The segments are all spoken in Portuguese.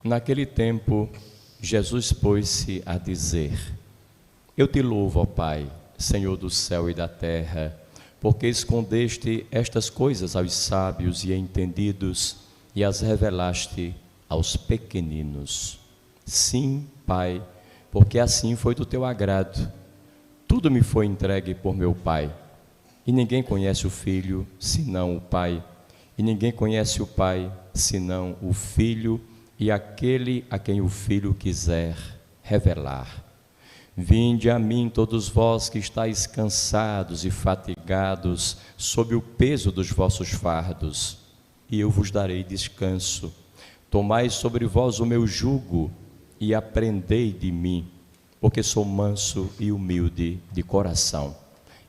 Naquele tempo, Jesus pôs-se a dizer: Eu te louvo, ó Pai, Senhor do céu e da terra, porque escondeste estas coisas aos sábios e entendidos e as revelaste aos pequeninos. Sim, Pai, porque assim foi do teu agrado. Tudo me foi entregue por meu Pai, e ninguém conhece o Filho senão o Pai, e ninguém conhece o Pai senão o Filho e aquele a quem o Filho quiser revelar. Vinde a mim todos vós que estáis cansados e fatigados sob o peso dos vossos fardos, e eu vos darei descanso. Tomai sobre vós o meu jugo e aprendei de mim, porque sou manso e humilde de coração,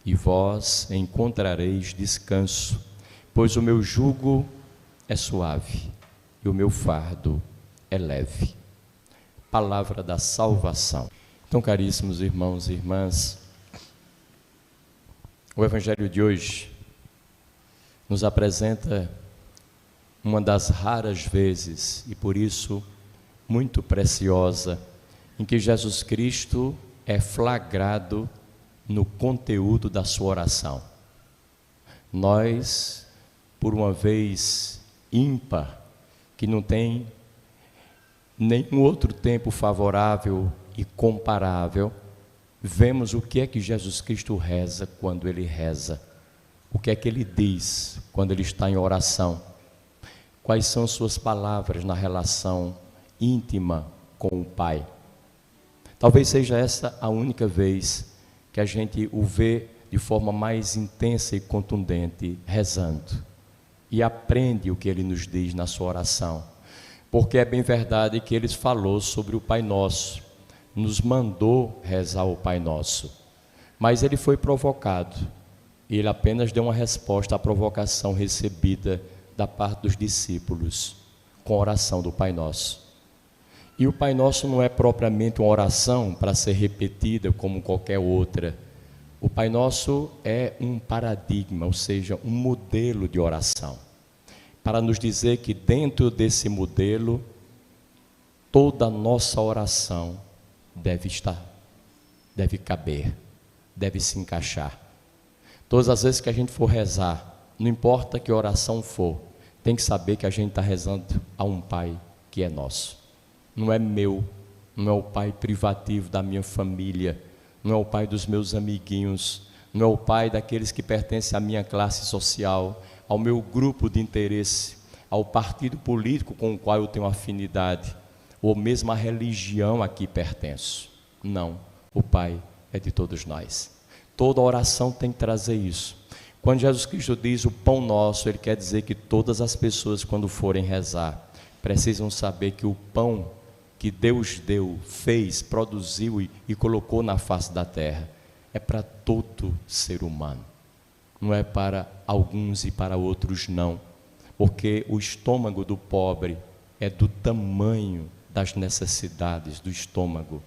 e vós encontrareis descanso, pois o meu jugo é suave e o meu fardo é leve. Palavra da salvação. Então, caríssimos irmãos e irmãs, o Evangelho de hoje nos apresenta uma das raras vezes, e por isso muito preciosa, em que Jesus Cristo é flagrado no conteúdo da sua oração. Nós, por uma vez ímpar, que não tem nenhum outro tempo favorável e comparável, vemos o que é que Jesus Cristo reza quando ele reza, o que é que ele diz quando ele está em oração, quais são suas palavras na relação íntima com o Pai. Talvez seja essa a única vez que a gente o vê de forma mais intensa e contundente rezando, e aprende o que ele nos diz na sua oração, porque é bem verdade que ele falou sobre o Pai Nosso, nos mandou rezar o Pai Nosso, mas ele foi provocado, e ele apenas deu uma resposta à provocação recebida da parte dos discípulos, com a oração do Pai Nosso. E o Pai Nosso não é propriamente uma oração para ser repetida como qualquer outra. O Pai Nosso é um paradigma, ou seja, um modelo de oração, para nos dizer que dentro desse modelo, toda a nossa oração deve estar, deve caber, deve se encaixar. Todas as vezes que a gente for rezar, não importa que oração for, tem que saber que a gente está rezando a um Pai que é nosso. Não é meu, não é o Pai privativo da minha família, não é o Pai dos meus amiguinhos, não é o Pai daqueles que pertencem à minha classe social, ao meu grupo de interesse, ao partido político com o qual eu tenho afinidade, ou mesmo a religião a que pertenço. Não, o Pai é de todos nós. Toda oração tem que trazer isso. Quando Jesus Cristo diz o pão nosso, ele quer dizer que todas as pessoas, quando forem rezar, precisam saber que o pão que Deus deu, fez, produziu e colocou na face da terra, é para todo ser humano. Não é para alguns e para outros não, porque o estômago do pobre é do tamanho das necessidades do estômago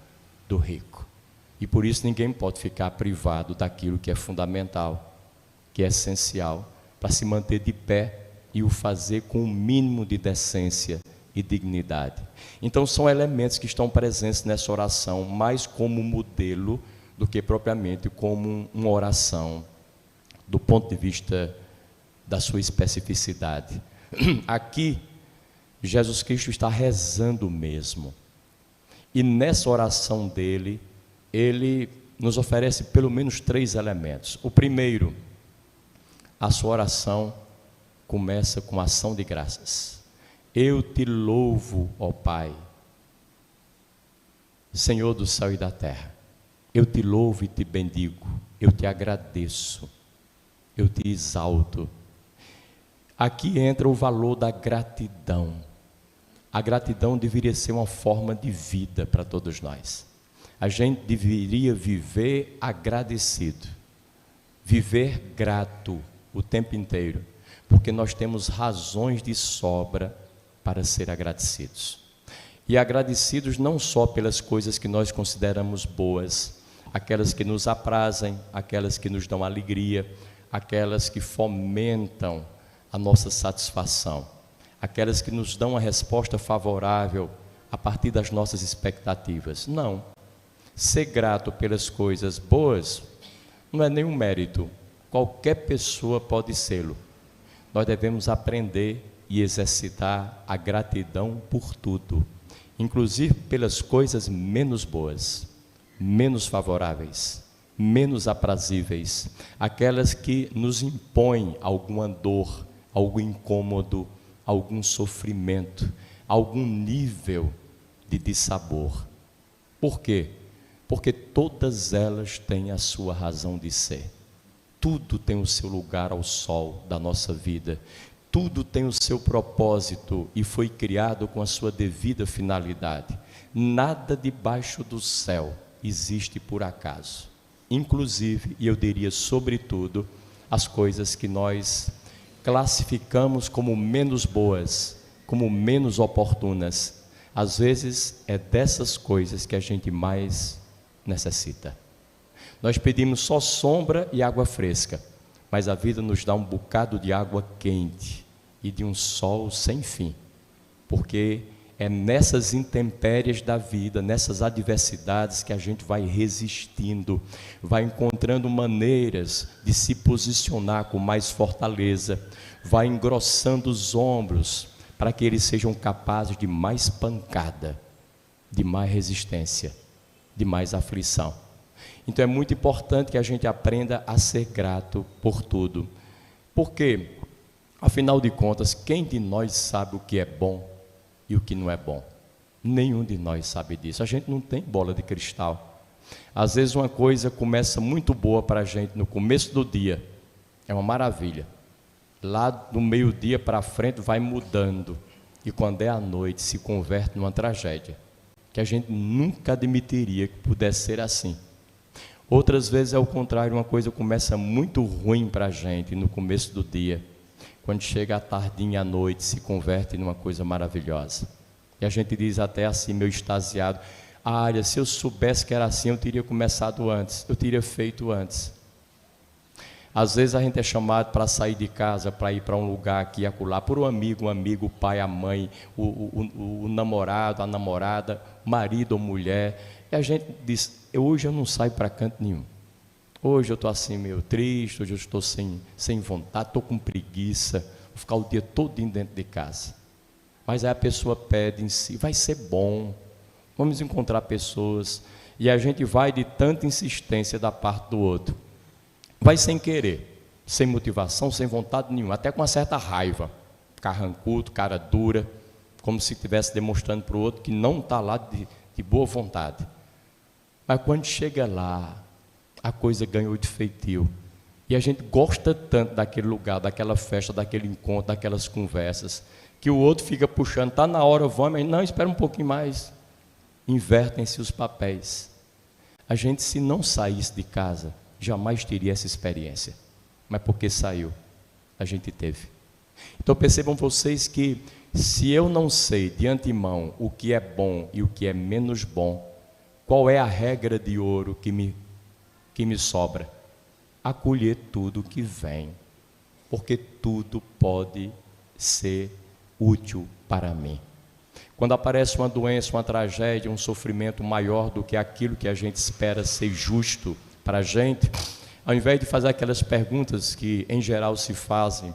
do rico. E por isso ninguém pode ficar privado daquilo que é fundamental, que é essencial, para se manter de pé e o fazer com o mínimo de decência e dignidade. Então são elementos que estão presentes nessa oração, mais como modelo do que propriamente como uma oração do ponto de vista da sua especificidade. Aqui, Jesus Cristo está rezando mesmo. E nessa oração dele, ele nos oferece pelo menos 3 elementos. O primeiro, a sua oração começa com ação de graças. Eu te louvo, ó Pai, Senhor do céu e da terra. Eu te louvo e te bendigo. Eu te agradeço. Eu te exalto. Aqui entra o valor da gratidão. A gratidão deveria ser uma forma de vida para todos nós. A gente deveria viver agradecido, viver grato o tempo inteiro, porque nós temos razões de sobra para ser agradecidos. E agradecidos não só pelas coisas que nós consideramos boas, aquelas que nos aprazem, aquelas que nos dão alegria, aquelas que fomentam a nossa satisfação, aquelas que nos dão uma resposta favorável a partir das nossas expectativas. Não. Ser grato pelas coisas boas não é nenhum mérito. Qualquer pessoa pode sê-lo. Nós devemos aprender e exercitar a gratidão por tudo, inclusive pelas coisas menos boas, menos favoráveis, menos aprazíveis, aquelas que nos impõem alguma dor, algum incômodo, algum sofrimento, algum nível de dissabor. Por quê? Porque todas elas têm a sua razão de ser. Tudo tem o seu lugar ao sol da nossa vida. Tudo tem o seu propósito e foi criado com a sua devida finalidade. Nada debaixo do céu existe por acaso. Inclusive, e eu diria sobretudo, as coisas que nós classificamos como menos boas, como menos oportunas. Às vezes é dessas coisas que a gente mais necessita. Nós pedimos só sombra e água fresca, mas a vida nos dá um bocado de água quente e de um sol sem fim, porque é nessas intempéries da vida, nessas adversidades que a gente vai resistindo, vai encontrando maneiras de se posicionar com mais fortaleza, vai engrossando os ombros para que eles sejam capazes de mais pancada, de mais resistência, de mais aflição. Então é muito importante que a gente aprenda a ser grato por tudo. Porque, afinal de contas, quem de nós sabe o que é bom e o que não é bom? Nenhum de nós sabe disso. A gente não tem bola de cristal. Às vezes uma coisa começa muito boa para a gente no começo do dia, é uma maravilha. Lá do meio-dia para frente vai mudando. E quando é à noite se converte numa tragédia, que a gente nunca admitiria que pudesse ser assim. Outras vezes é o contrário, uma coisa começa muito ruim para a gente no começo do dia. Quando chega à tardinha, à noite, se converte numa coisa maravilhosa. E a gente diz até assim, meio extasiado, olha, se eu soubesse que era assim, eu teria começado antes, eu teria feito antes. Às vezes a gente é chamado para sair de casa, para ir para um lugar aqui e acolá, por um amigo, o pai, a mãe, o namorado, a namorada, marido ou mulher. E a gente diz, hoje eu não saio para canto nenhum. Hoje eu estou assim meio triste, hoje eu estou sem vontade, estou com preguiça, vou ficar o dia todo dentro de casa. Mas aí a pessoa pede em si, vai ser bom, vamos encontrar pessoas. E a gente vai de tanta insistência da parte do outro. Vai sem querer, sem motivação, sem vontade nenhuma, até com uma certa raiva, carrancudo, cara dura, como se estivesse demonstrando para o outro que não está lá de boa vontade. Mas quando chega lá, a coisa ganhou de feitio. E a gente gosta tanto daquele lugar, daquela festa, daquele encontro, daquelas conversas, que o outro fica puxando, está na hora, vamos, mas não, espera um pouquinho mais. Invertem-se os papéis. A gente, se não saísse de casa, jamais teria essa experiência, mas porque saiu, a gente teve. Então percebam vocês que se eu não sei de antemão o que é bom e o que é menos bom, qual é a regra de ouro que me sobra? Acolher tudo que vem, porque tudo pode ser útil para mim. Quando aparece uma doença, uma tragédia, um sofrimento maior do que aquilo que a gente espera ser justo para a gente, ao invés de fazer aquelas perguntas que em geral se fazem,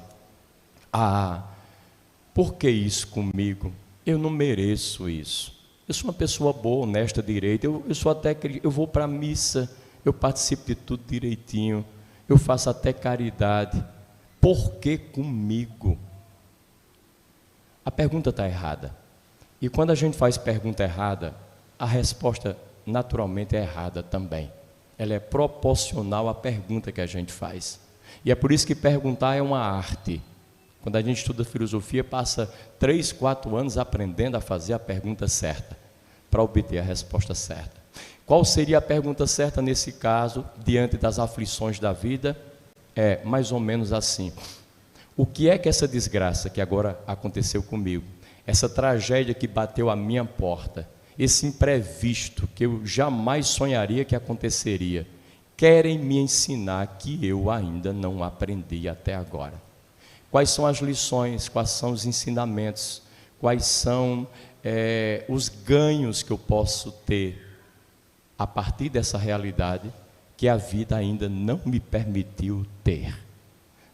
por que isso comigo? Eu não mereço isso. Eu sou uma pessoa boa, honesta, direita, eu vou para a missa, eu participo de tudo direitinho, eu faço até caridade. Por que comigo? A pergunta está errada. E quando a gente faz pergunta errada, a resposta naturalmente é errada também. Ela é proporcional à pergunta que a gente faz. E é por isso que perguntar é uma arte. Quando a gente estuda filosofia, passa 3, 4 anos aprendendo a fazer a pergunta certa, para obter a resposta certa. Qual seria a pergunta certa nesse caso, diante das aflições da vida? É mais ou menos assim: o que é que essa desgraça que agora aconteceu comigo, essa tragédia que bateu à minha porta, esse imprevisto que eu jamais sonharia que aconteceria, querem me ensinar que eu ainda não aprendi até agora? Quais são as lições, quais são os ensinamentos, quais são os ganhos que eu posso ter a partir dessa realidade que a vida ainda não me permitiu ter.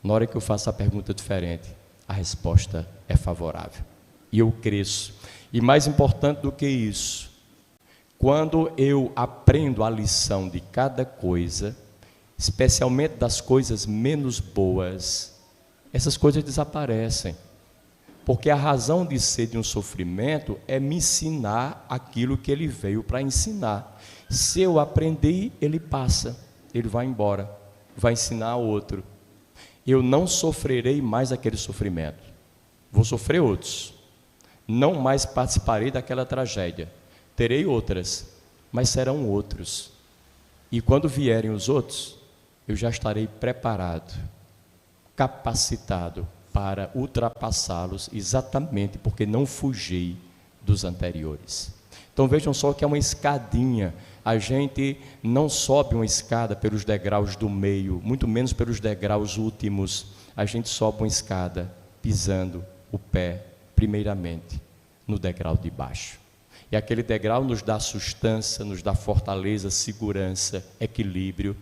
Na hora que eu faço a pergunta diferente, a resposta é favorável. E eu cresço. E mais importante do que isso, quando eu aprendo a lição de cada coisa, especialmente das coisas menos boas, essas coisas desaparecem. Porque a razão de ser de um sofrimento é me ensinar aquilo que ele veio para ensinar. Se eu aprendi, ele passa, ele vai embora, vai ensinar a outro. Eu não sofrerei mais aquele sofrimento, vou sofrer outros. Não mais participarei daquela tragédia, terei outras, mas serão outros. E quando vierem os outros, eu já estarei preparado, capacitado para ultrapassá-los, exatamente porque não fugi dos anteriores. Então vejam só que é uma escadinha. A gente não sobe uma escada pelos degraus do meio, muito menos pelos degraus últimos. A gente sobe uma escada pisando o pé, primeiramente, no degrau de baixo. E aquele degrau nos dá sustância, nos dá fortaleza, segurança, equilíbrio,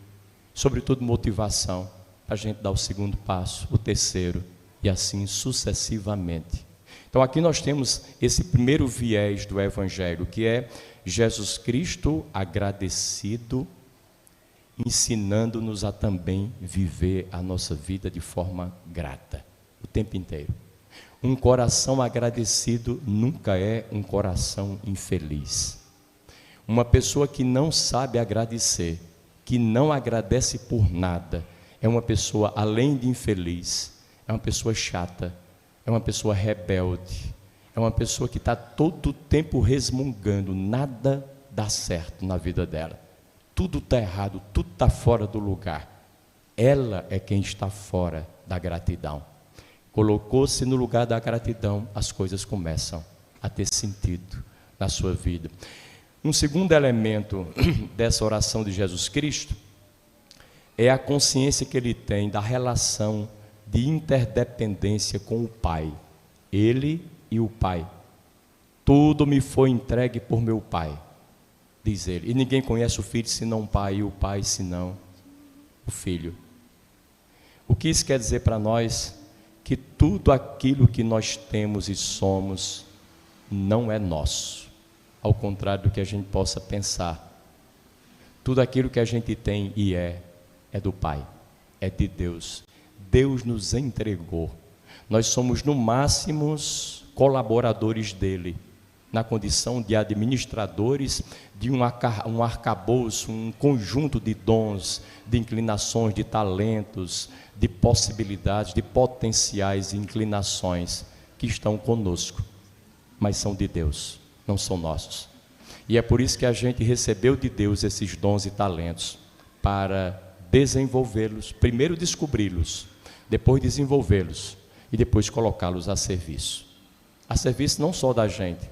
sobretudo motivação, para a gente dar o segundo passo, o terceiro, e assim sucessivamente. Então aqui nós temos esse primeiro viés do Evangelho, que é Jesus Cristo agradecido, ensinando-nos a também viver a nossa vida de forma grata, o tempo inteiro. Um coração agradecido nunca é um coração infeliz. Uma pessoa que não sabe agradecer, que não agradece por nada, é uma pessoa, além de infeliz, é uma pessoa chata, é uma pessoa rebelde, é uma pessoa que está todo o tempo resmungando, nada dá certo na vida dela, tudo está errado, tudo está fora do lugar. Ela é quem está fora da gratidão. Colocou-se no lugar da gratidão, as coisas começam a ter sentido na sua vida. Um segundo elemento dessa oração de Jesus Cristo é a consciência que ele tem da relação de interdependência com o Pai. Ele e o Pai. Tudo me foi entregue por meu Pai, diz ele. E ninguém conhece o Filho senão o Pai, e o Pai senão o Filho. O que isso quer dizer para nós? Que tudo aquilo que nós temos e somos não é nosso, ao contrário do que a gente possa pensar. Tudo aquilo que a gente tem e é do Pai, é de Deus. Deus nos entregou. Nós somos, no máximo, colaboradores dele, na condição de administradores de um arcabouço, um conjunto de dons, de inclinações, de talentos, de possibilidades, de potenciais e inclinações que estão conosco, mas são de Deus, não são nossos. E é por isso que a gente recebeu de Deus esses dons e talentos, para desenvolvê-los, primeiro descobri-los, depois desenvolvê-los e depois colocá-los a serviço não só da gente,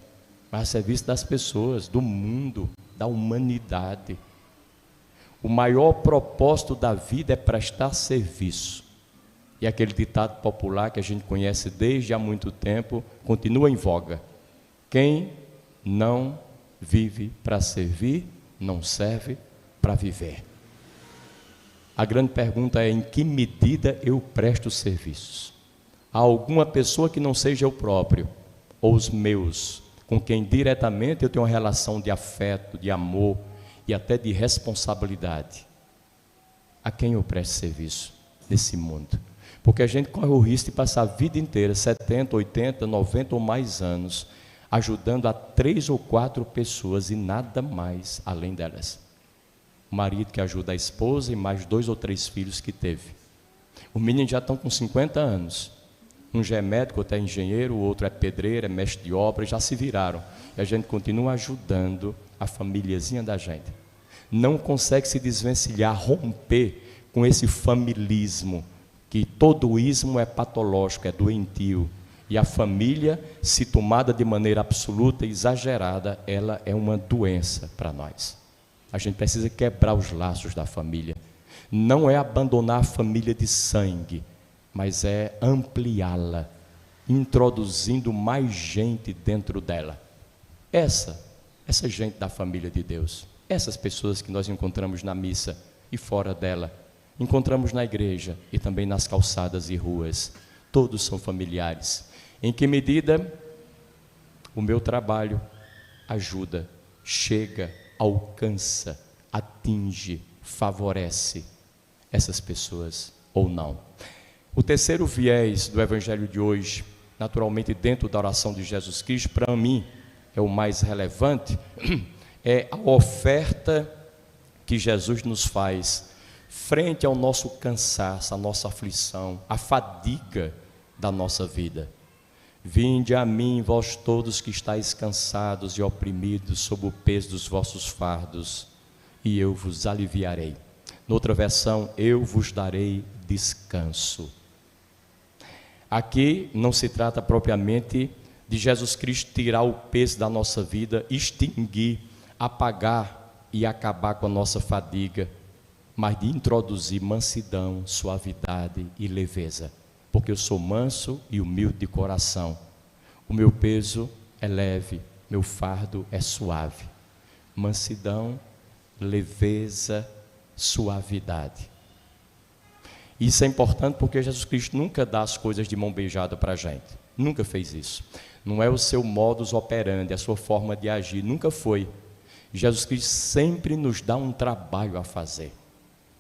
mas a serviço das pessoas, do mundo, da humanidade. O maior propósito da vida é prestar serviço. E aquele ditado popular que a gente conhece desde há muito tempo, continua em voga: quem não vive para servir, não serve para viver. A grande pergunta é: em que medida eu presto serviços a alguma pessoa que não seja eu próprio, ou os meus, com quem diretamente eu tenho uma relação de afeto, de amor e até de responsabilidade? A quem eu presto serviço nesse mundo? Porque a gente corre o risco de passar a vida inteira, 70, 80, 90 ou mais anos, ajudando a 3 ou 4 pessoas e nada mais além delas. O marido que ajuda a esposa e mais 2 ou 3 filhos que teve. Os meninos já estão com 50 anos. Um já é médico, outro é engenheiro, o outro é pedreiro, é mestre de obra, já se viraram. E a gente continua ajudando a famíliazinha da gente. Não consegue se desvencilhar, romper com esse familismo, que todo ismo é patológico, é doentio. E a família, se tomada de maneira absoluta e exagerada, ela é uma doença para nós. A gente precisa quebrar os laços da família. Não é abandonar a família de sangue, mas é ampliá-la, introduzindo mais gente dentro dela. Essa gente da família de Deus, essas pessoas que nós encontramos na missa e fora dela, encontramos na igreja e também nas calçadas e ruas, todos são familiares. Em que medida o meu trabalho ajuda, chega, alcança, atinge, favorece essas pessoas ou não? O terceiro viés do evangelho de hoje, naturalmente dentro da oração de Jesus Cristo, para mim é o mais relevante, é a oferta que Jesus nos faz frente ao nosso cansaço, a nossa aflição, a fadiga da nossa vida. Vinde a mim, vós todos que estáis cansados e oprimidos sob o peso dos vossos fardos, e eu vos aliviarei. Noutra versão, eu vos darei descanso. Aqui não se trata propriamente de Jesus Cristo tirar o peso da nossa vida, extinguir, apagar e acabar com a nossa fadiga, mas de introduzir mansidão, suavidade e leveza. Porque eu sou manso e humilde de coração. O meu peso é leve, meu fardo é suave. Mansidão, leveza, suavidade. Isso é importante porque Jesus Cristo nunca dá as coisas de mão beijada para a gente. Nunca fez isso. Não é o seu modus operandi, a sua forma de agir. Nunca foi. Jesus Cristo sempre nos dá um trabalho a fazer.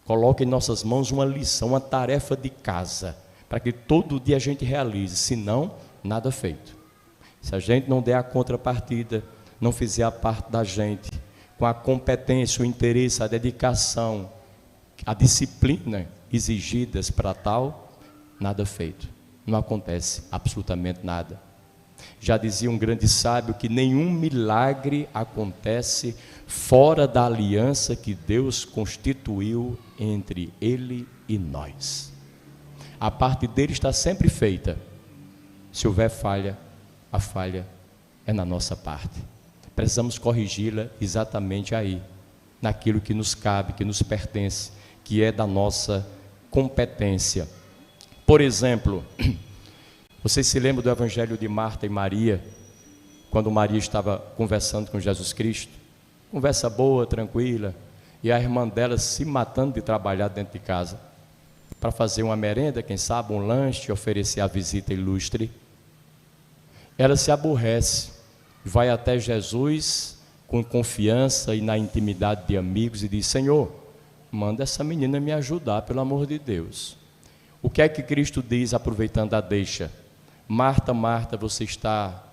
Coloca em nossas mãos uma lição, uma tarefa de casa, para que todo dia a gente realize, senão, nada feito. Se a gente não der a contrapartida, não fizer a parte da gente, com a competência, o interesse, a dedicação, a disciplina exigidas para tal, nada feito. Não acontece absolutamente nada. Já dizia um grande sábio que nenhum milagre acontece fora da aliança que Deus constituiu entre Ele e nós. A parte dele está sempre feita. Se houver falha, a falha é na nossa parte. Precisamos corrigi-la exatamente aí, naquilo que nos cabe, que nos pertence, que é da nossa competência. Por exemplo, vocês se lembram do evangelho de Marta e Maria, quando Maria estava conversando com Jesus Cristo? Conversa boa, tranquila, e a irmã dela se matando de trabalhar dentro de casa, para fazer uma merenda, quem sabe, um lanche, oferecer a visita ilustre. Ela se aborrece, vai até Jesus com confiança e na intimidade de amigos e diz: Senhor, manda essa menina me ajudar, pelo amor de Deus. O que é que Cristo diz, aproveitando a deixa? Marta, Marta, você está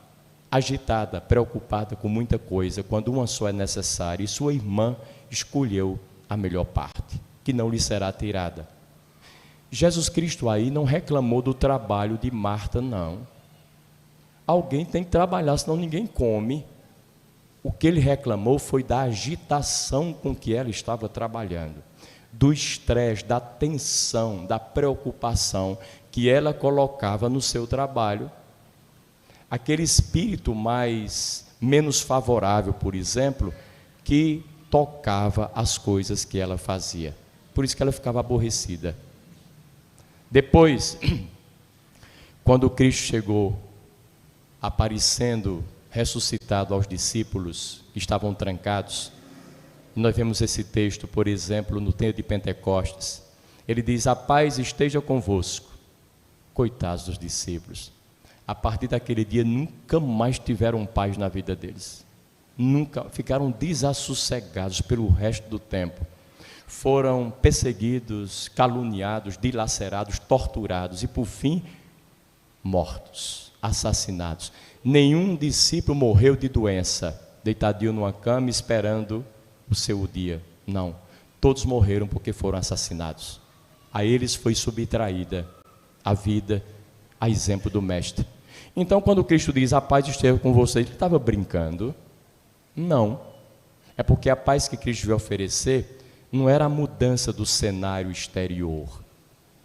agitada, preocupada com muita coisa, quando uma só é necessária, e sua irmã escolheu a melhor parte, que não lhe será tirada. Jesus Cristo aí não reclamou do trabalho de Marta, não. Alguém tem que trabalhar, senão ninguém come. O que ele reclamou foi da agitação com que ela estava trabalhando, do estresse, da tensão, da preocupação que ela colocava no seu trabalho. Aquele espírito menos favorável, por exemplo, que tocava as coisas que ela fazia. Por isso que ela ficava aborrecida. Depois, quando Cristo chegou, aparecendo ressuscitado aos discípulos que estavam trancados, nós vemos esse texto, por exemplo, no tempo de Pentecostes. Ele diz: a paz esteja convosco. Coitados dos discípulos, a partir daquele dia nunca mais tiveram paz na vida deles, nunca, ficaram desassossegados pelo resto do tempo. Foram perseguidos, caluniados, dilacerados, torturados e por fim mortos, assassinados. Nenhum discípulo morreu de doença, deitadinho numa cama esperando o seu dia. Não, todos morreram porque foram assassinados. A eles foi subtraída a vida, a exemplo do mestre. Então, quando Cristo diz: a paz esteja com vocês, ele estava brincando? Não. É porque a paz que Cristo veio oferecer não era a mudança do cenário exterior,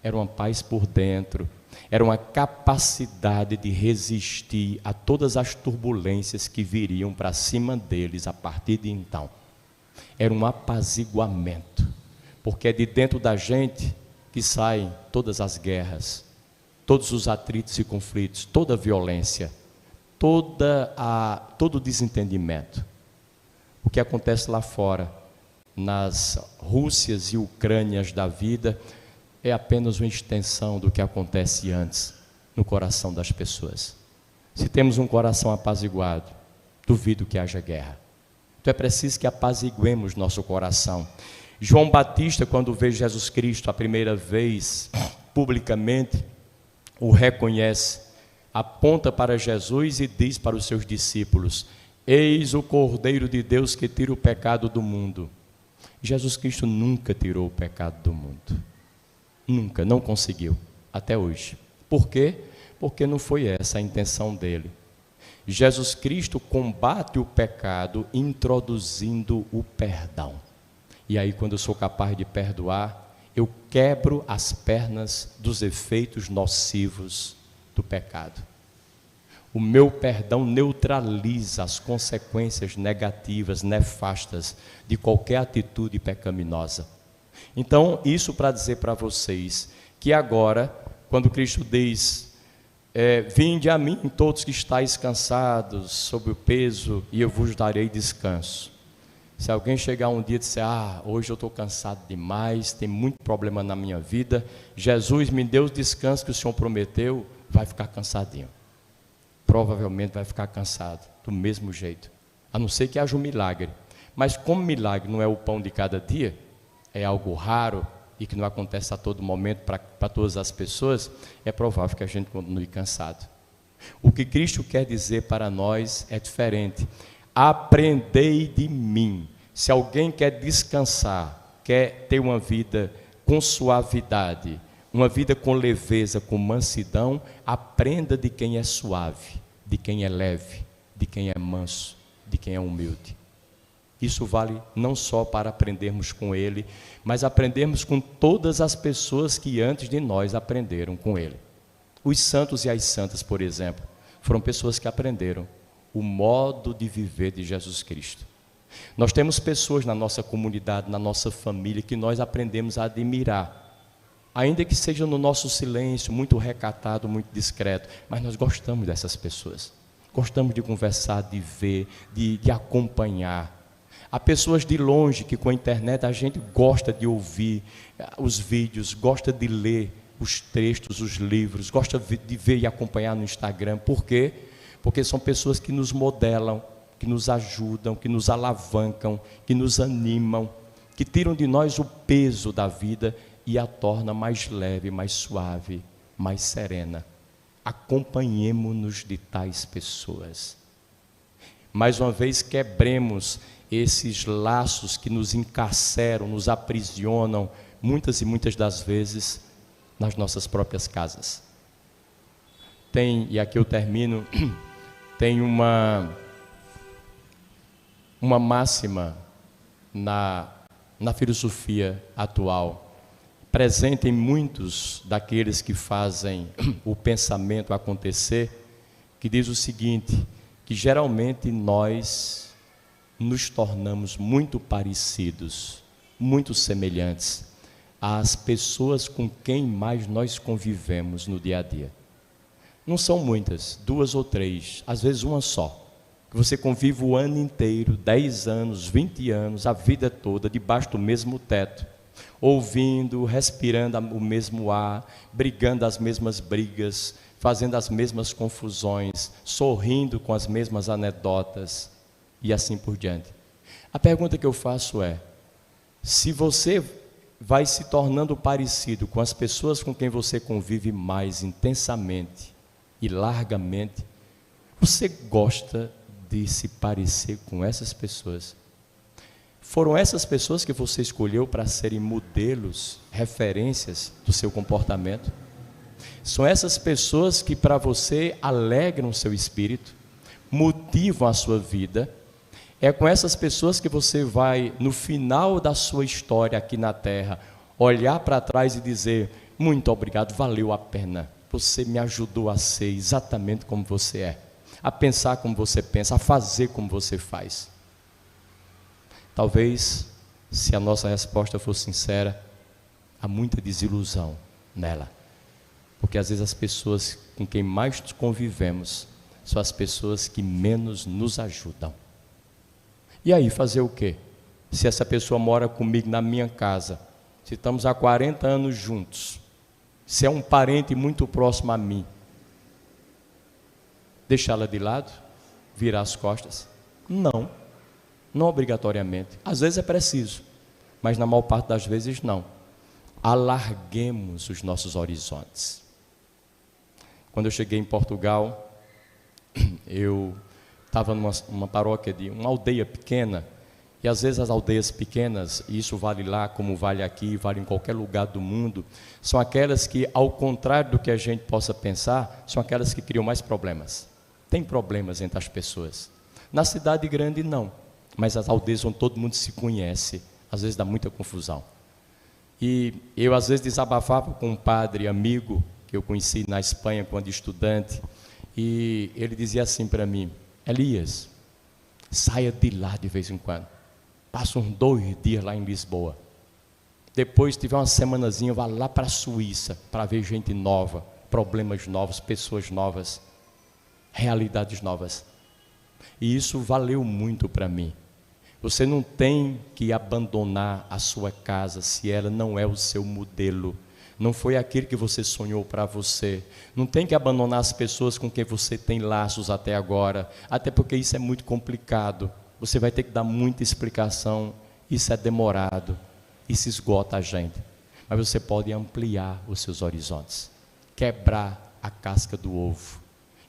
era uma paz por dentro, era uma capacidade de resistir a todas as turbulências que viriam para cima deles a partir de então. Era um apaziguamento, porque é de dentro da gente que saem todas as guerras, todos os atritos e conflitos, toda a violência, todo desentendimento. O que acontece lá fora, nas Rússias e Ucrânias da vida, é apenas uma extensão do que acontece antes no coração das pessoas. Se temos um coração apaziguado, duvido que haja guerra. Então é preciso que apaziguemos nosso coração. João Batista, quando vê Jesus Cristo a primeira vez, publicamente, o reconhece, aponta para Jesus e diz para os seus discípulos: eis o Cordeiro de Deus que tira o pecado do mundo. Jesus Cristo nunca tirou o pecado do mundo. Nunca, não conseguiu, até hoje. Por quê? Porque não foi essa a intenção dele. Jesus Cristo combate o pecado introduzindo o perdão. E aí, quando eu sou capaz de perdoar, eu quebro as pernas dos efeitos nocivos do pecado. O meu perdão neutraliza as consequências negativas, nefastas de qualquer atitude pecaminosa. Então, isso para dizer para vocês que agora, quando Cristo diz: vinde a mim todos que estáis cansados, sob o peso, e eu vos darei descanso. Se alguém chegar um dia e disser: hoje eu estou cansado demais, tem muito problema na minha vida, Jesus me deu o descanso que o Senhor prometeu, vai ficar cansadinho. Provavelmente vai ficar cansado, do mesmo jeito, a não ser que haja um milagre. Mas como milagre não é o pão de cada dia, é algo raro e que não acontece a todo momento para todas as pessoas, é provável que a gente continue cansado. O que Cristo quer dizer para nós é diferente. Aprendei de mim. Se alguém quer descansar, quer ter uma vida com suavidade, uma vida com leveza, com mansidão, aprenda de quem é suave, de quem é leve, de quem é manso, de quem é humilde. Isso vale não só para aprendermos com ele, mas aprendermos com todas as pessoas que antes de nós aprenderam com ele. Os santos e as santas, por exemplo, foram pessoas que aprenderam o modo de viver de Jesus Cristo. Nós temos pessoas na nossa comunidade, na nossa família, que nós aprendemos a admirar, ainda que seja no nosso silêncio, muito recatado, muito discreto, mas nós gostamos dessas pessoas, gostamos de conversar, de ver, de acompanhar. Há pessoas de longe que com a internet a gente gosta de ouvir os vídeos, gosta de ler os textos, os livros, gosta de ver e acompanhar no Instagram. Por quê? Porque são pessoas que nos modelam, que nos ajudam, que nos alavancam, que nos animam, que tiram de nós o peso da vida e a torna mais leve, mais suave, mais serena. Acompanhemo-nos de tais pessoas. Mais uma vez, quebremos esses laços que nos encarceram, nos aprisionam, muitas e muitas das vezes, nas nossas próprias casas. E aqui eu termino, tem uma máxima na filosofia atual, presente em muitos daqueles que fazem o pensamento acontecer, que diz o seguinte, que geralmente nós nos tornamos muito parecidos, muito semelhantes às pessoas com quem mais nós convivemos no dia a dia. Não são muitas, 2 ou 3, às vezes uma só, que você convive o ano inteiro, 10 anos, 20 anos, a vida toda, debaixo do mesmo teto, ouvindo, respirando o mesmo ar, brigando as mesmas brigas, fazendo as mesmas confusões, sorrindo com as mesmas anedotas, e assim por diante. A pergunta que eu faço é: se você vai se tornando parecido com as pessoas com quem você convive mais intensamente e largamente, você gosta de se parecer com essas pessoas? Foram essas pessoas que você escolheu para serem modelos, referências do seu comportamento? São essas pessoas que para você alegram o seu espírito, motivam a sua vida? É com essas pessoas que você vai, no final da sua história aqui na Terra, olhar para trás e dizer: muito obrigado, valeu a pena. Você me ajudou a ser exatamente como você é, a pensar como você pensa, a fazer como você faz. Talvez, se a nossa resposta for sincera, há muita desilusão nela. Porque às vezes as pessoas com quem mais convivemos são as pessoas que menos nos ajudam. E aí, fazer o quê? Se essa pessoa mora comigo na minha casa, se estamos há 40 anos juntos, se é um parente muito próximo a mim, deixá-la de lado? Virar as costas? Não, não obrigatoriamente. Às vezes é preciso, mas na maior parte das vezes não. Alarguemos os nossos horizontes. Quando eu cheguei em Portugal, eu estava numa paróquia de uma aldeia pequena, e às vezes as aldeias pequenas, e isso vale lá como vale aqui, vale em qualquer lugar do mundo, são aquelas que, ao contrário do que a gente possa pensar, são aquelas que criam mais problemas. Tem problemas entre as pessoas. Na cidade grande não, mas as aldeias onde todo mundo se conhece, às vezes dá muita confusão. E eu às vezes desabafava com um padre amigo que eu conheci na Espanha quando estudante, e ele dizia assim para mim: Elias, saia de lá de vez em quando, passa uns 2 dias lá em Lisboa, depois tiver uma semanazinha, vá lá para a Suíça, para ver gente nova, problemas novos, pessoas novas, realidades novas. E isso valeu muito para mim. Você não tem que abandonar a sua casa se ela não é o seu modelo, não foi aquilo que você sonhou para você. Não tem que abandonar as pessoas com quem você tem laços até agora, até porque isso é muito complicado. Você vai ter que dar muita explicação, isso é demorado, isso esgota a gente. Mas você pode ampliar os seus horizontes, quebrar a casca do ovo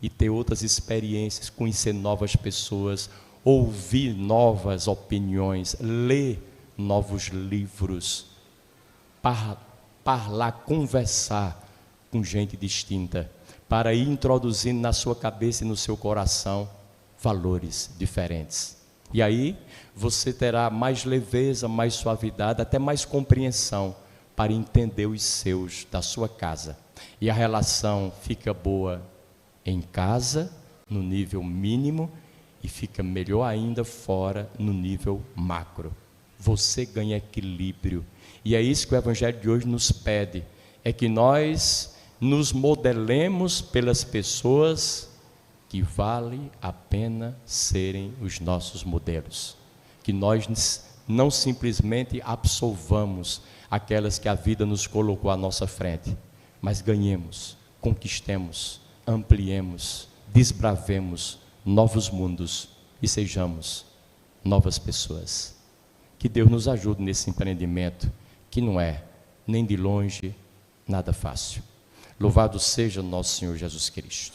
e ter outras experiências, conhecer novas pessoas, ouvir novas opiniões, ler novos livros, falar, conversar com gente distinta, para ir introduzindo na sua cabeça e no seu coração valores diferentes. E aí você terá mais leveza, mais suavidade, até mais compreensão para entender os seus da sua casa. E a relação fica boa em casa, no nível mínimo, e fica melhor ainda fora, no nível macro. Você ganha equilíbrio. E é isso que o Evangelho de hoje nos pede, é que nós nos modelemos pelas pessoas que vale a pena serem os nossos modelos. Que nós não simplesmente absolvamos aquelas que a vida nos colocou à nossa frente, mas ganhemos, conquistemos, ampliemos, desbravemos novos mundos e sejamos novas pessoas. Que Deus nos ajude nesse empreendimento, que não é, nem de longe, nada fácil. Louvado seja nosso Senhor Jesus Cristo.